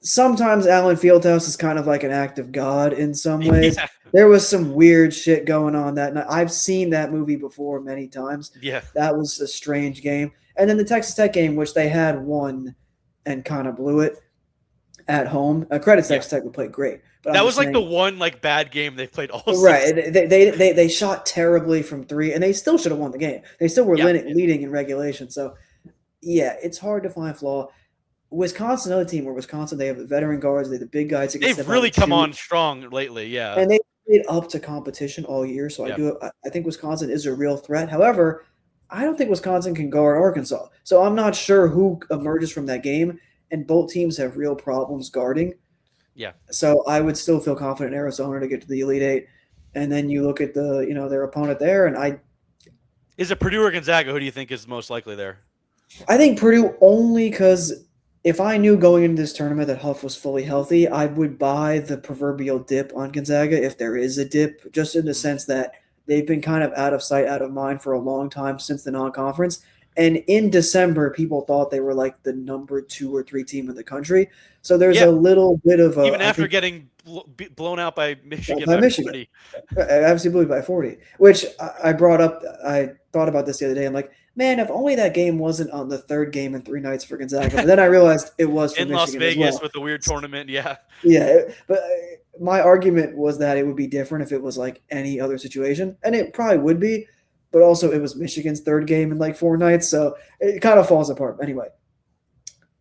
S3: sometimes Allen Fieldhouse is kind of like an act of God in some ways. Yeah. There was some weird shit going on that night. I've seen that movie before many times.
S2: Yeah.
S3: That was a strange game. And then the Texas Tech game, which they had won and kind of blew it. at home. Credit
S2: Yeah.
S3: Texas Tech would play great, but
S2: That
S3: I'm
S2: was
S3: just
S2: like the
S3: saying,
S2: one like bad game they've played all season.
S3: right? They shot terribly from three, and they still should have won the game. They still were
S2: Yeah.
S3: leading in regulation. So yeah, it's hard to find flaw. Wisconsin, another team where Wisconsin, they have the veteran guards, they have the big guys that can
S2: They've
S3: step out
S2: really
S3: and
S2: come
S3: shoot,
S2: on strong lately. Yeah.
S3: and they played up to competition all year. So
S2: Yeah.
S3: I think Wisconsin is a real threat. However, I don't think Wisconsin can guard Arkansas. So I'm not sure who emerges from that game, and both teams have real problems guarding.
S2: Yeah.
S3: So I would still feel confident in Arizona to get to the Elite Eight. And then you look at their opponent there, and
S2: Is it Purdue or Gonzaga? Who do you think is most likely there?
S3: I think Purdue only because if I knew going into this tournament that Huff was fully healthy, I would buy the proverbial dip on Gonzaga if there is a dip, just in the sense that they've been kind of out of sight, out of mind for a long time since the non-conference. And in December, people thought they were like the number 2 or 3 team in the country. So there's a little bit of a
S2: even after getting blown out by Michigan
S3: by
S2: by
S3: Michigan.
S2: 40.
S3: Absolutely by 40, which I brought up. I thought about this the other day. I'm like, man, if only that game wasn't on the third game in 3 nights for Gonzaga. But then I realized it was for
S2: in
S3: Michigan
S2: Las Vegas
S3: as well.
S2: with the weird tournament. Yeah.
S3: Yeah, but my argument was that it would be different if it was like any other situation, and it probably would be. But also, it was Michigan's third game in like 4 nights, so it kind of falls apart. Anyway,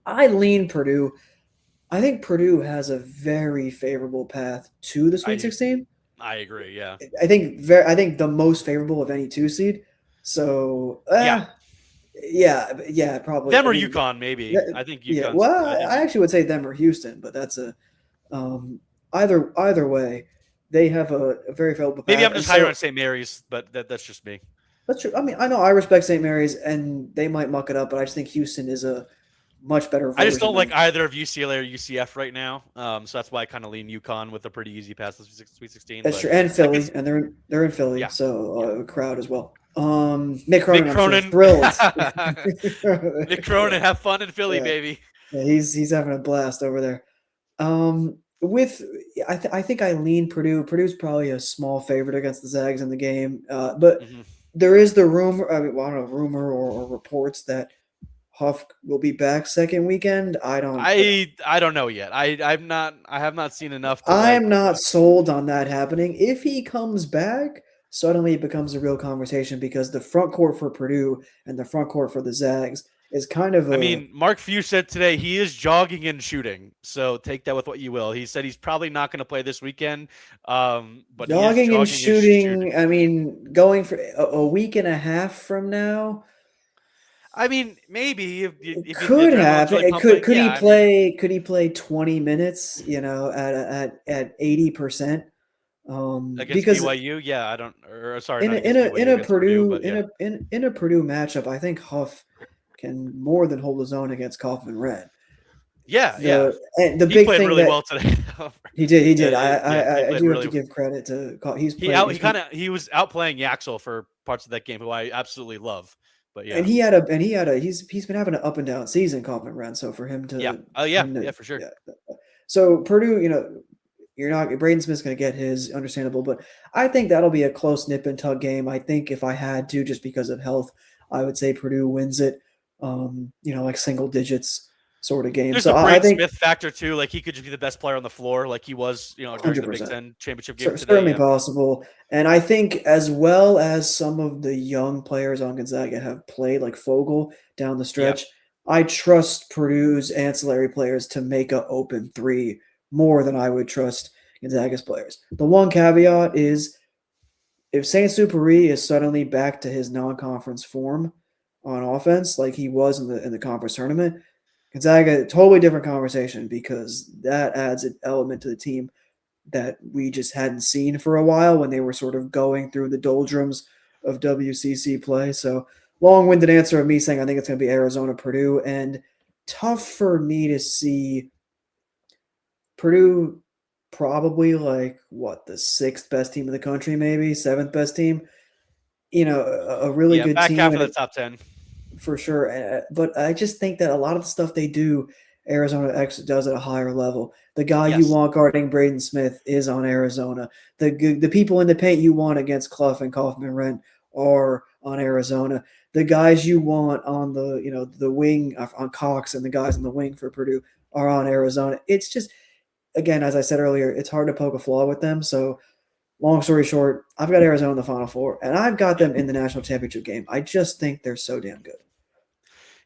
S3: I lean Purdue. I think Purdue has a very favorable path to the Sweet 16.
S2: I agree. Yeah.
S3: I think the most favorable of any 2 seed. So yeah, probably
S2: Them or UConn, maybe. I think UConn.
S3: Yeah, well, I actually would say them or Houston, but that's either way, they have a very favorable path.
S2: Maybe I'm just higher on St. Mary's, but that's just me.
S3: That's true. I mean, I know I respect St. Mary's, and they might muck it up, but I just think Houston is a much better version.
S2: I just don't like either of UCLA or UCF right now, so that's why I kind of lean UConn with a pretty easy pass to Sweet 16.
S3: That's true, and Philly, and they're in Philly,
S2: Yeah.
S3: so a crowd as well. Mick Cronin,
S2: I'm
S3: thrilled.
S2: Mick Cronin, have fun in Philly, baby.
S3: Yeah, he's having a blast over there. I think I lean Purdue. Purdue's probably a small favorite against the Zags in the game, but there is the rumor. I don't know, rumor or reports that Huff will be back second weekend. I don't
S2: know yet. I have not seen enough.
S3: I'm not sold on that happening. If he comes back, suddenly it becomes a real conversation because the front court for Purdue and the front court for the Zags is kind of.
S2: Mark Few said today he is jogging and shooting, so take that with what you will. He said he's probably not going to play this weekend, but
S3: jogging and shooting. I mean, going for a week and a half from now.
S2: I mean, maybe if
S3: could happen. Really could he play? Could he play 20 minutes? At 80%.
S2: Against BYU, yeah, I don't. Or sorry,
S3: in a Purdue in a Purdue matchup, I think Huff can more than hold his own against Kaufman-Renn.
S2: Yeah.
S3: And the
S2: he
S3: big
S2: played
S3: thing
S2: really
S3: that,
S2: well today.
S3: He did. I do
S2: really
S3: have to give credit to.
S2: He was outplaying Yaxel for parts of that game, who I absolutely love. But yeah,
S3: and he's been having an up and down season, Kaufman-Renn. So for him to
S2: for sure.
S3: Yeah. So Purdue, you're not Braden Smith's going to get his, understandable, but I think that'll be a close nip and tug game. I think if I had to, just because of health, I would say Purdue wins it. Like single digits sort of game.
S2: There's
S3: so
S2: the
S3: I
S2: Braden
S3: think
S2: Smith factor too. Like he could just be the best player on the floor, like he was, during
S3: 100%.
S2: the Big Ten championship game.
S3: Certainly possible. And I think as well as some of the young players on Gonzaga have played, like Fogel down the stretch, I trust Purdue's ancillary players to make an open 3 more than I would trust Gonzaga's players. The one caveat is if Saint Superi is suddenly back to his non-conference form on offense, like he was in the conference tournament, Gonzaga, totally different conversation, because that adds an element to the team that we just hadn't seen for a while when they were sort of going through the doldrums of WCC play. So long-winded answer of me saying I think it's going to be Arizona, Purdue, and tough for me to see Purdue probably like the 6th best team in the country, maybe 7th best team. A really good
S2: back
S3: team.
S2: Half of the top 10.
S3: For sure. But I just think that a lot of the stuff they do, Arizona does at a higher level. The guy you want guarding Braden Smith is on Arizona. The people in the paint you want against Clough and Kaufman-Renn are on Arizona. The guys you want on the wing on Cox and the guys on the wing for Purdue are on Arizona. It's just, again, as I said earlier, it's hard to poke a flaw with them. So, long story short, I've got Arizona in the Final Four, and I've got them in the national championship game. I just think they're so damn good.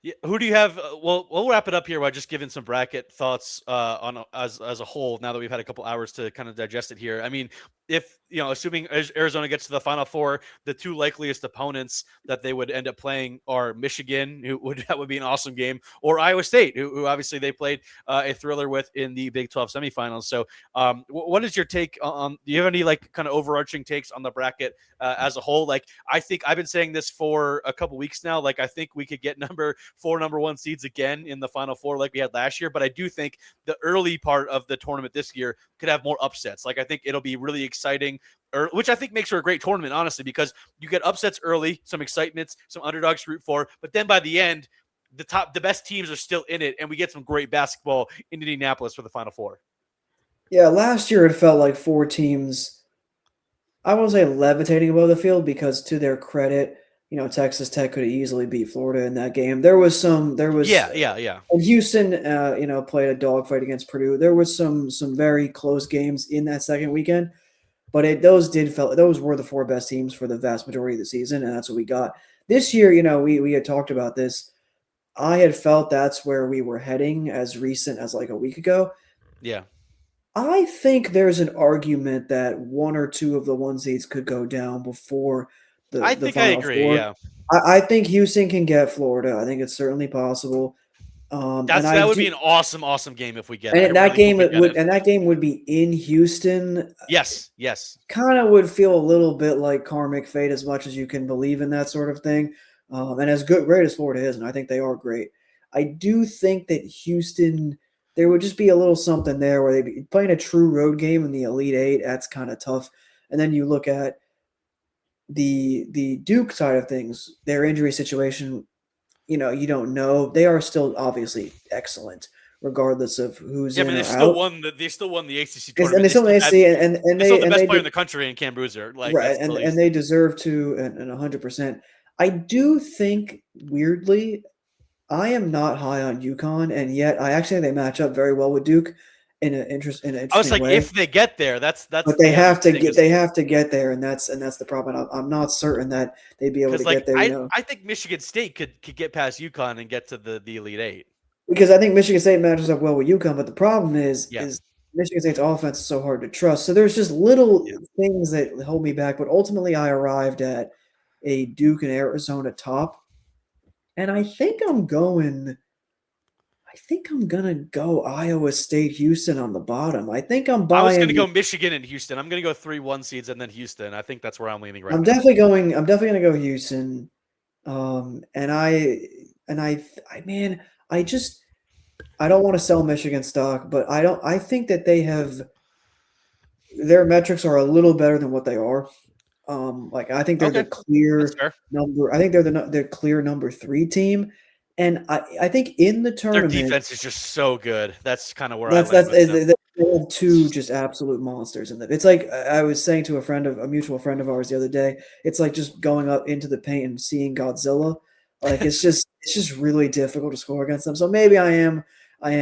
S2: Yeah, who do you have? Well, we'll wrap it up here by just giving some bracket thoughts as a whole. Now that we've had a couple hours to kind of digest it here, I mean, if assuming Arizona gets to the Final Four, the two likeliest opponents that they would end up playing are Michigan, that would be an awesome game, or Iowa State, who obviously they played a thriller with in the Big 12 semifinals. So, what is your take on? Do you have any like kind of overarching takes on the bracket as a whole? Like, I think I've been saying this for a couple weeks now. Like, I think we could get number 1 seeds again in the Final Four like we had last year. But I do think the early part of the tournament this year could have more upsets. Like, I think it'll be really exciting, which I think makes for a great tournament, honestly, because you get upsets early, some excitements, some underdogs to root for. But then by the end, the best teams are still in it, and we get some great basketball in Indianapolis for the Final Four.
S3: Yeah, last year it felt like 4 teams, I won't say levitating above the field because to their credit, Texas Tech could have easily beat Florida in that game. There was
S2: Yeah.
S3: and Houston, played a dogfight against Purdue. There was some very close games in that second weekend, but those were the 4 best teams for the vast majority of the season, and that's what we got. This year, we had talked about this. I had felt that's where we were heading as recent as like a week ago.
S2: Yeah.
S3: I think there's an argument that 1 or 2 of the 1 seeds could go down before
S2: I
S3: the
S2: think I
S3: Final
S2: agree.
S3: Four.
S2: Yeah.
S3: I think Houston can get Florida. I think it's certainly possible.
S2: That would be an awesome game if we get it.
S3: And that game would be in Houston.
S2: Yes.
S3: Kind of would feel a little bit like karmic fate as much as you can believe in that sort of thing. And as great as Florida is, and I think they are great, I do think that Houston, there would just be a little something there where they'd be playing a true road game in the Elite Eight. That's kind of tough. And then you look at the Duke side of things, their injury situation, you don't know. They are still obviously excellent, regardless of who's in or out.
S2: They still won the ACC
S3: And
S2: tournament.
S3: they still won the ACC, and
S2: they still the best player
S3: did,
S2: in the country in Cam Boozer. Like,
S3: right, and they deserve to, and 100%. I do think, weirdly, I am not high on UConn, and yet I actually think they match up very well with Duke in an interesting way.
S2: I was like, if they get there, that's.
S3: But they have to get there, and that's the problem. I'm not certain that they'd be able to get there.
S2: I think Michigan State could get past UConn and get to the Elite Eight.
S3: Because I think Michigan State matches up well with UConn, but the problem is Michigan State's offense is so hard to trust. So there's just little things that hold me back. But ultimately, I arrived at a Duke and Arizona top, and I think I'm gonna go Iowa State, Houston on the bottom. I think I'm buying.
S2: I was gonna go Michigan and Houston. I'm gonna go 3 1 seeds and then Houston. I think that's where I'm leaning right now.
S3: I'm definitely gonna go Houston. I don't want to sell Michigan stock, but I think that their metrics are a little better than what they are. I think they're the clear number. I think they're the clear number 3 team, and I think in the tournament
S2: their defense is just so good. That's kind of where
S3: they have 2 just absolute monsters in them. It's like I was saying to a mutual friend of ours the other day. It's like just going up into the paint and seeing Godzilla. Like it's just really difficult to score against them. So maybe I am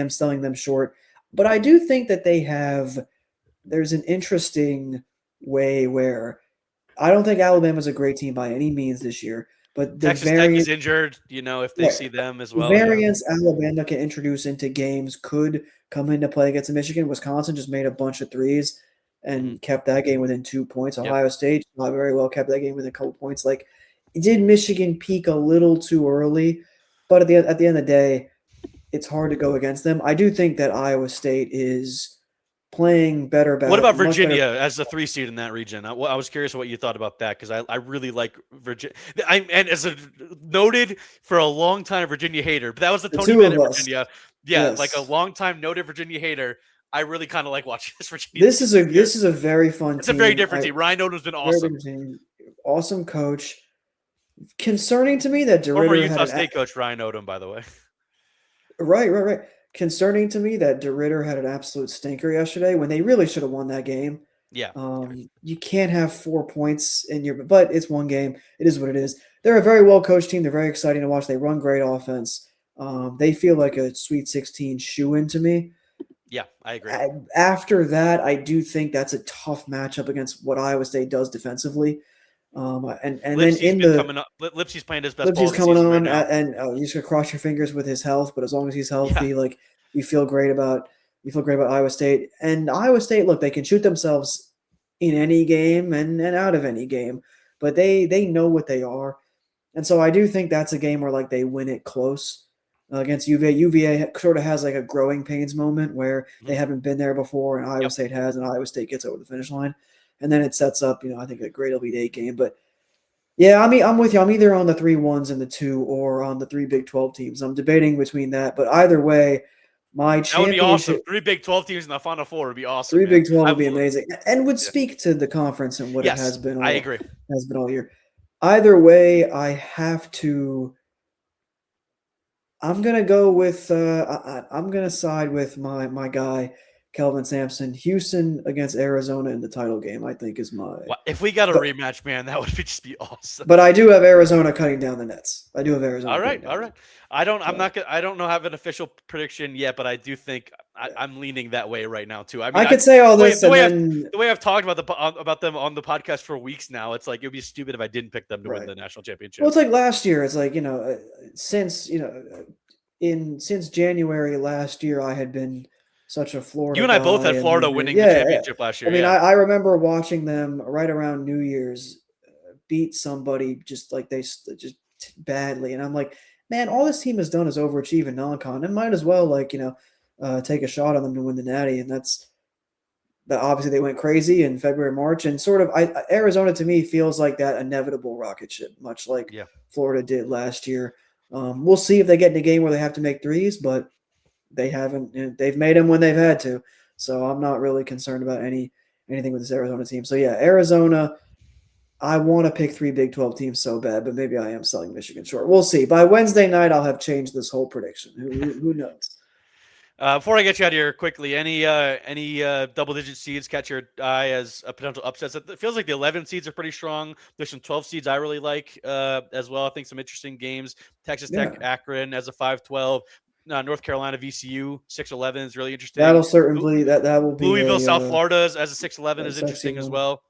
S3: selling them short, but I do think that there's an interesting way where I don't think Alabama's a great team by any means this year, but the
S2: Texas Tech is injured, if they see them as well.
S3: The variance Alabama can introduce into games could come into play against Michigan. Wisconsin just made a bunch of threes and kept that game within 2 points. Ohio State not very well kept that game within a couple points. Like, did Michigan peak a little too early? But at the end of the day, it's hard to go against them. I do think that Iowa State is playing better.
S2: What about Virginia as the 3 seed in that region? I was curious what you thought about that because I really like Virginia. And as a noted for a long time Virginia hater, but that was the Tony Bennett Virginia. Yeah, yes. Like a long time noted Virginia hater. I really kind of like watching this Virginia.
S3: This is a very fun.
S2: It's a very different team. Ryan Odom's been awesome.
S3: Awesome coach. Concerning to me that DeRidder
S2: former Utah State coach Ryan Odom, by the way.
S3: Right. Concerning to me that DeRidder had an absolute stinker yesterday when they really should have won that game.
S2: Yeah.
S3: You can't have 4 points but it's one game. It is what it is. They're a very well coached team. They're very exciting to watch. They run great offense. They feel like a Sweet 16 shoe-in to me.
S2: Yeah, I agree.
S3: After that, I do think that's a tough matchup against what Iowa State does defensively. And then in the
S2: coming up. Lipsey's playing his best ball
S3: Lipsy's
S2: of the
S3: coming
S2: season right
S3: on,
S2: now.
S3: and you just gotta cross your fingers with his health. But as long as he's healthy, like you feel great about Iowa State. And Iowa State, look, they can shoot themselves in any game and out of any game, but they know what they are. And so I do think that's a game where like they win it close against UVA. UVA sort of has like a growing pains moment where they haven't been there before, and Iowa State has, and Iowa State gets over the finish line, and then it sets up, I think a great Elite Eight game. But yeah, I mean, I'm with you. I'm either on the 3-1s and the 2 or on the 3 Big 12 teams. I'm debating between that, but either way, my
S2: That would be awesome.
S3: championship
S2: 3 Big 12 teams in the Final Four would be awesome.
S3: 3
S2: man.
S3: Big 12 would be amazing and would speak to the conference and what it has been.
S2: I agree.
S3: Has been all year. Either way, I have to. I'm gonna go with. I'm gonna side with my guy, Kelvin Sampson. Houston against Arizona in the title game, I think, is my.
S2: If we got a rematch, man, that would just be awesome.
S3: But I do have Arizona cutting down the Nets. I do have Arizona.
S2: All right. I don't have an official prediction yet, but I do think I'm leaning that way right now too. I mean,
S3: I could say all this,
S2: the
S3: and
S2: way I've talked about them on the podcast for weeks now, it's like it would be stupid if I didn't pick them to win the national championship.
S3: Well, it's like last year. It's like since January last year, I had been such a Florida.
S2: You and I both had Florida winning the championship last year.
S3: I mean, I remember watching them right around New Year's beat somebody just badly, and I'm like, man, all this team has done is overachieve in non-con, and might as well take a shot on them to win the Natty, and that's that. Obviously, they went crazy in February, March, and sort of Arizona to me feels like that inevitable rocket ship, much like Florida did last year. We'll see if they get in a game where they have to make threes, but they haven't. They've made them when they've had to, so I'm not really concerned about anything with this Arizona team. So yeah, Arizona. I want to pick 3 Big 12 teams so bad, but maybe I am selling Michigan short. We'll see. By Wednesday night, I'll have changed this whole prediction. Who knows?
S2: Before I get you out of here quickly, any double-digit seeds catch your eye as a potential upsets? It feels like the 11 seeds are pretty strong. There's some 12 seeds I really like as well. I think some interesting games. Texas Tech, Akron as a 5-12. North Carolina, VCU, 6-11 is really interesting.
S3: That'll certainly that will be
S2: Louisville, South Florida as a 6-11 is interesting as well.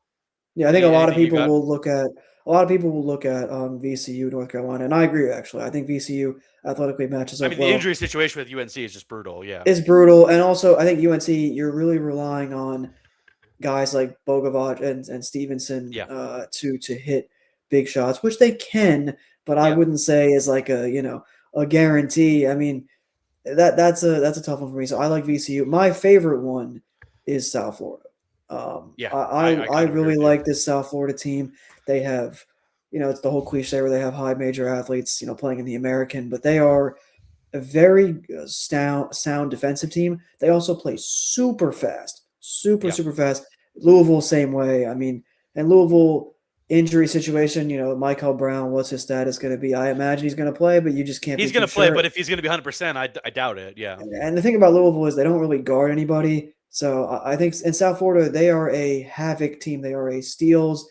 S3: Yeah, I think a lot of people will look at VCU, North Carolina, and I agree. Actually, I think VCU athletically matches up.
S2: I mean, the injury situation with UNC is just brutal. Yeah,
S3: it's brutal, and also I think UNC you're really relying on guys like Bogovac and Stevenson to hit big shots, which they can, but I wouldn't say is like a guarantee. I mean, that's a tough one for me. So I like VCU. My favorite one is South Florida. I really like this South Florida team. They have, it's the whole cliche where they have high major athletes, playing in the American, but they are a very sound defensive team. They also play super fast, super fast. Louisville, same way. I mean, and Louisville injury situation, Michael Brown, what's his status going to be? I imagine he's going to play, but you just can't.
S2: He's going to play, but if he's going to be 100%, I doubt it. Yeah.
S3: And the thing about Louisville is they don't really guard anybody. So I think in South Florida, they are a havoc team. They are a steals,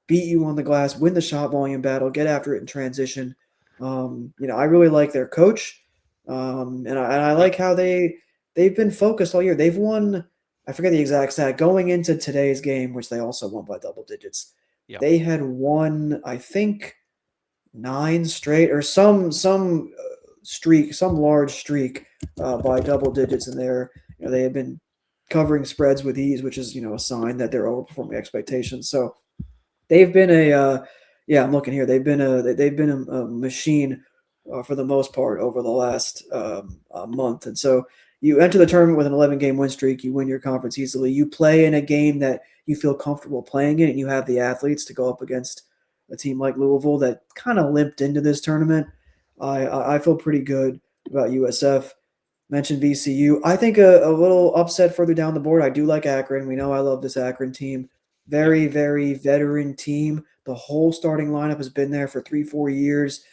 S3: beat you on the glass, win the shot volume battle, get after it in transition. I really like their coach, and I like how they've been focused all year. They've won, I forget the exact stat, going into today's game, which they also won by double digits. Yep. They had won, I think, 9 straight or some streak, some large streak by double digits in there. They have been covering spreads with ease, which is, a sign that they're overperforming expectations. So they've been I'm looking here. They've been a machine for the most part over the last month. And so you enter the tournament with an 11-game win streak. You win your conference easily. You play in a game that you feel comfortable playing in, and you have the athletes to go up against a team like Louisville that kind of limped into this tournament. I feel pretty good about USF. Mentioned VCU. I think a little upset further down the board. I do like Akron. We know I love this Akron team. Very, very veteran team. The whole starting lineup has been there for 3-4 years.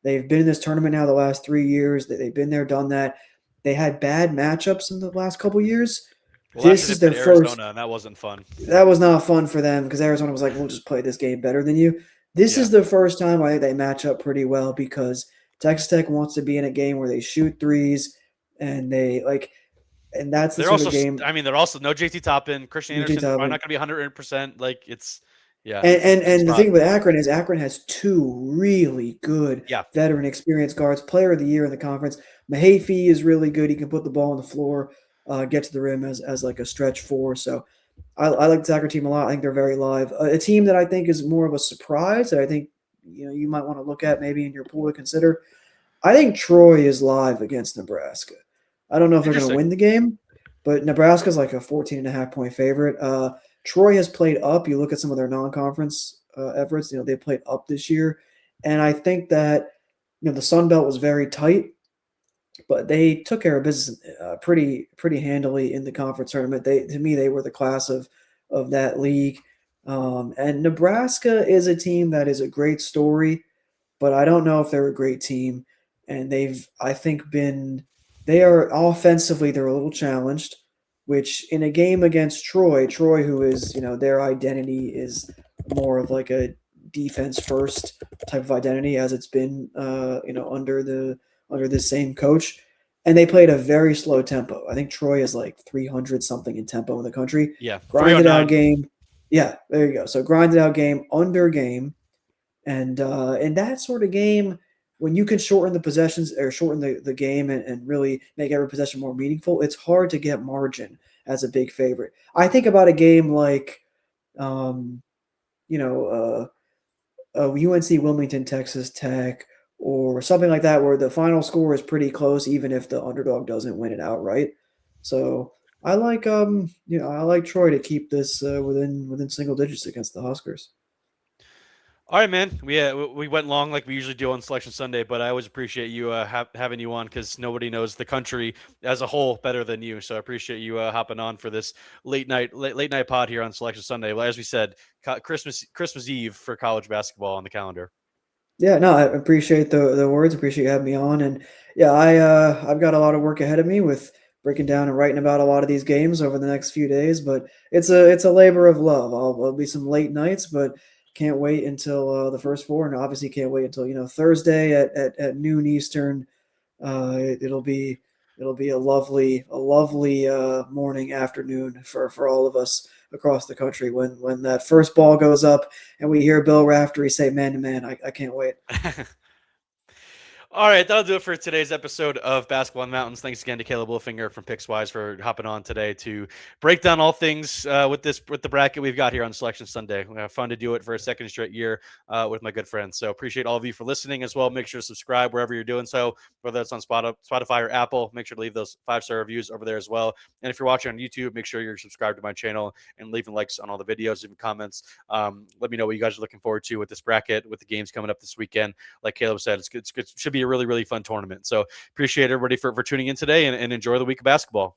S3: They've been in this tournament now the last 3 years. They've been there, done that. They had bad matchups in the last couple years.
S2: Well, this is their first. And that wasn't fun.
S3: That was not fun for them because Arizona was like, we'll just play this game better than you. This is the first time I think they match up pretty well because Texas Tech wants to be in a game where they shoot threes and and that's the
S2: They're
S3: sort of
S2: also,
S3: game.
S2: I mean, they're also no JT Toppin, Christian
S3: UT
S2: Anderson's probably
S3: Toppin.
S2: not going to be 100%. Like yeah,
S3: And
S2: it's a
S3: and,
S2: tricky
S3: and the
S2: spot.
S3: thing with Akron is Akron has two really good
S2: Yeah,
S3: veteran experienced guards, player of the year in the conference. Mahaffey is really good. He can put the ball on the floor, get to the rim as like a stretch four. So I like the Akron team a lot. I think they're very live. A team that I think is more of a surprise that I think you might want to look at maybe in your pool to consider. I think Troy is live against Nebraska. I don't know if they're going to
S2: interesting.
S3: win the game, but Nebraska's like a 14.5-point favorite. Troy has played up. You look at some of their non-conference efforts. They played up this year, and I think that the Sun Belt was very tight, but they took care of business pretty handily in the conference tournament. To me, they were the class of that league. And Nebraska is a team that is a great story, but I don't know if they're a great team. And I think, they are offensively, they're a little challenged, which in a game against Troy, who is, their identity is more of like a defense first type of identity as it's been, under the same coach. And they played a very slow tempo. I think Troy is like 300 something in tempo in the country.
S2: Yeah,
S3: Grinded out
S2: 309.
S3: game. Yeah, there you go. So grinded out game, under game. And in that sort of game, when you can shorten the possessions or shorten the game and really make every possession more meaningful, it's hard to get margin as a big favorite. I think about a game like, UNC Wilmington, Texas Tech, or something like that, where the final score is pretty close, even if the underdog doesn't win it outright. So I like Troy to keep this within single digits against the Huskers.
S2: All right, man. We went long like we usually do on Selection Sunday, but I always appreciate you having you on because nobody knows the country as a whole better than you. So I appreciate you hopping on for this late night pod here on Selection Sunday. Well, as we said, Christmas Eve for college basketball on the calendar.
S3: Yeah, no, I appreciate the words. Appreciate you having me on, and yeah, I've got a lot of work ahead of me with breaking down and writing about a lot of these games over the next few days. But it's a labor of love. There'll be some late nights, but can't wait until the first four, and obviously can't wait until Thursday at noon Eastern. It'll be a lovely morning, afternoon for all of us across the country when that first ball goes up and we hear Bill Raftery say man to man. I can't wait.
S2: All right, that'll do it for today's episode of Basketball in the Mountains. Thanks again to Caleb Wilfinger from PicksWise for hopping on today to break down all things with the bracket we've got here on Selection Sunday. We have fun to do it for a second straight year with my good friends. So appreciate all of you for listening as well. Make sure to subscribe wherever you're doing so, whether that's on Spotify or Apple. Make sure to leave those 5-star reviews over there as well. And if you're watching on YouTube, make sure you're subscribed to my channel and leaving likes on all the videos, leaving comments. Let me know what you guys are looking forward to with this bracket, with the games coming up this weekend. Like Caleb said, it's good. It should be a really, really fun tournament. So appreciate everybody for tuning in today and enjoy the week of basketball.